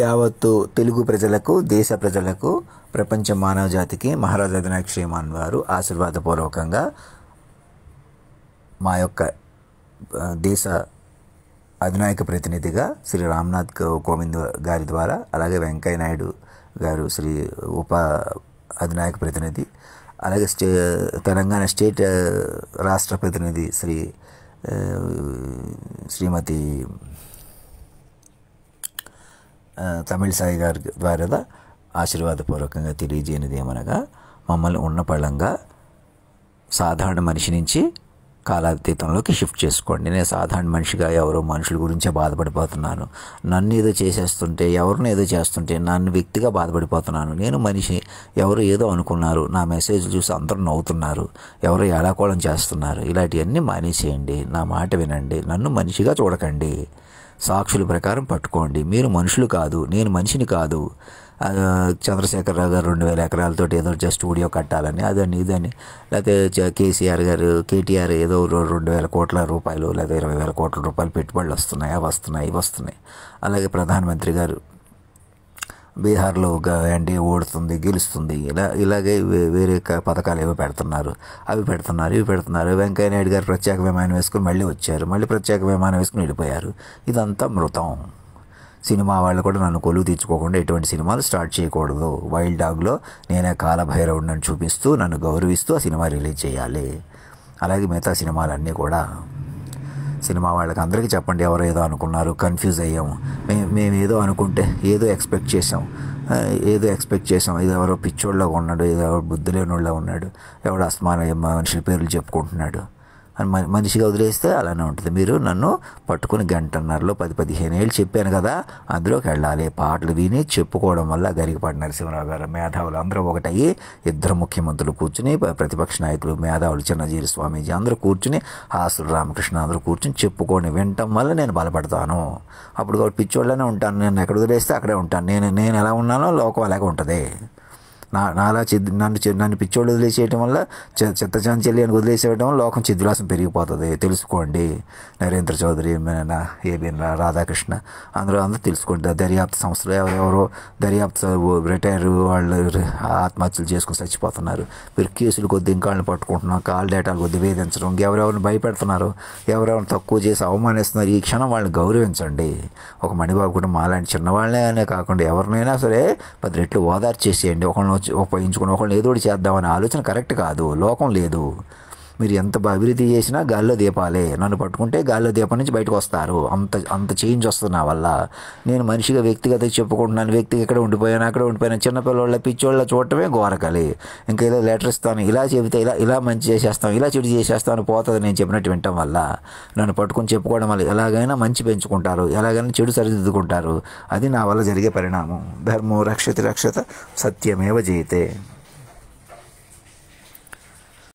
యావత్తు తెలుగు ప్రజలకు, దేశ ప్రజలకు, ప్రపంచ మానవ జాతికి మహారాజా అధినాయక శ్రీమాన్ వారు ఆశీర్వాదపూర్వకంగా మా యొక్క దేశ అధినాయక ప్రతినిధిగా శ్రీ రామ్నాథ్ కోవింద్ గారి ద్వారా, అలాగే వెంకయ్య నాయుడు గారు శ్రీ ఉప అధినాయక ప్రతినిధి, అలాగే తెలంగాణ స్టేట్ రాష్ట్ర ప్రతినిధి శ్రీమతి తమిళసాయి గారి ద్వారా ఆశీర్వాదపూర్వకంగా తెలియజేయనిది ఏమనగా, మమ్మల్ని ఉన్నపళంగా సాధారణ మనిషి నుంచి కాలాతీతంలోకి షిఫ్ట్ చేసుకోండి. నేను సాధారణ మనిషిగా ఎవరో మనుషుల గురించే బాధపడిపోతున్నాను. నన్ను ఏదో చేసేస్తుంటే, ఎవరిని ఏదో చేస్తుంటే నన్ను వ్యక్తిగా బాధపడిపోతున్నాను. నేను మనిషి, ఎవరు ఏదో అనుకున్నారు, నా మెసేజ్లు చూసి అందరూ నవ్వుతున్నారు, ఎవరో ఏడాకోళం చేస్తున్నారు. ఇలాంటివన్నీ మానేసేయండి. నా మాట వినండి. నన్ను మనిషిగా చూడకండి. సాక్షుల ప్రకారం పట్టుకోండి. మీరు మనుషులు కాదు, నేను మనిషిని కాదు. చంద్రశేఖరరావు గారు 2000 ఎకరాలతో ఏదో స్టూడియో కట్టాలని అదని ఇదని, లేకపోతే కేటీఆర్ ఏదో 2000 కోట్ల రూపాయలు లేదా 20,000 కోట్ల రూపాయలు పెట్టుబడులు వస్తున్నాయి, అవి వస్తున్నాయి, ఇవి వస్తున్నాయి. అలాగే ప్రధానమంత్రి గారు బీహార్లో ఎన్డీఏ ఓడుతుంది, గెలుస్తుంది, ఇలాగే వేరే పథకాలు ఏవో పెడుతున్నారు, అవి పెడుతున్నారు. వెంకయ్య నాయుడు గారు ప్రత్యేక విమానం వేసుకుని మళ్ళీ వచ్చారు, మళ్ళీ ప్రత్యేక విమానం వేసుకుని వెళ్ళిపోయారు. ఇదంతా మృతం. సినిమా వాళ్ళు కూడా నన్ను కొలువు తీర్చుకోకుండా ఎటువంటి సినిమాలు స్టార్ట్ చేయకూడదు. వైల్డ్ డాగ్లో నేనే కాలభైరవుడిని చూపిస్తూ నన్ను గౌరవిస్తూ ఆ సినిమా రిలీజ్ చేయాలి. అలాగే మిగతా సినిమాలన్నీ కూడా సినిమా వాళ్ళకి అందరికీ చెప్పండి. ఎవరో ఏదో అనుకున్నారు, కన్ఫ్యూజ్ అయ్యాము, మేము ఏదో అనుకుంటే ఏదో ఎక్స్పెక్ట్ చేసాం. ఇది ఎవరో పిచ్చోళ్ళగా ఉన్నాడు, ఏదో ఎవరో బుద్ధి లేనోళ్ళ ఉన్నాడు, ఎవడో అస్మాన మనుషుల పేర్లు చెప్పుకుంటున్నాడు అని మనిషిగా వదిలేస్తే అలానే ఉంటుంది. మీరు నన్ను పట్టుకుని గంటన్నరలో 10-15 ఏళ్ళు చెప్పాను కదా, అందులోకి వెళ్ళాలి. పాటలు విని చెప్పుకోవడం వల్ల గరికపాటి నరసింహరావు గారు మేధావులు అందరూ ఒకటయ్యి, ఇద్దరు ముఖ్యమంత్రులు కూర్చుని, ప్రతిపక్ష నాయకులు మేధావులు చిన్నజీరి స్వామీజీ అందరూ కూర్చుని, హాసులు రామకృష్ణ అందరూ కూర్చుని చెప్పుకొని వినటం వల్ల నేను బలపడతాను. అప్పుడు కూడా పిచ్చోళ్ళనే ఉంటాను. నేను ఎక్కడ వదిలేస్తే అక్కడే ఉంటాను. నేను ఎలా ఉన్నానో లోకం అలాగే ఉంటుంది. నాలా నన్ను పిచ్చోళ్ళు వదిలేసేయటం వల్ల, చిత్తచాంచల్లి అని వదిలేసేయడం వల్ల లోకం చిద్విలాసం పెరిగిపోతుంది. తెలుసుకోండి. నరేంద్ర చౌదరి, ఏబిఎన్ రాధాకృష్ణ అందరూ తెలుసుకోండి. దర్యాప్తు సంస్థలు ఎవరెవరో దర్యాప్తు రిటైర్ వాళ్ళు ఆత్మహత్యలు చేసుకుని చచ్చిపోతున్నారు. మీరు కేసులు కొద్ది ఇంకాళ్ళని పట్టుకుంటున్నాం, కాల్ డేటాలు కొద్ది వేధించడం, ఎవరెవరిని భయపెడుతున్నారు, ఎవరెవరిని తక్కువ చేసి అవమానిస్తున్నారు. ఈ క్షణం వాళ్ళని గౌరవించండి. ఒక మణిబాబు కూడా మాలాంటి చిన్నవాళ్ళనే కాకుండా ఎవరినైనా సరే 10 రెట్లు ఓదార్చేసేయండి. ఒకళ్ళని ఉపయోగించుకుని ఒకళ్ళని ఏదోటి చేద్దామనే ఆలోచన కరెక్ట్ కాదు. లోకం లేదు. మీరు ఎంత అభివృద్ధి చేసినా గాల్లో దీపాలే. నన్ను పట్టుకుంటే గాల్లో దీపం నుంచి బయటకు వస్తారు. అంత చేంజ్ వస్తుంది నా వల్ల. నేను మనిషిగా వ్యక్తిగత చెప్పుకుంటున్నాను. వ్యక్తిగా అక్కడ ఉండిపోయాను. చిన్నపిల్లల పిచ్చోళ్ళ చూడటమే ఘోరకలి. ఇంకేదో లెటర్ ఇస్తాను, ఇలా చెబితే ఇలా మంచి చేసేస్తాం, ఇలా చెడు చేసేస్తాను పోతుంది నేను చెప్పినట్టు వినటం వల్ల. నన్ను పట్టుకుని చెప్పుకోవడం వల్ల ఎలాగైనా మంచి పెంచుకుంటారు, ఎలాగైనా చెడు సరిదిద్దుకుంటారు. అది నా వల్ల జరిగే పరిణామం. ధర్మో రక్షతి రక్షత సత్యమేవ జయతే.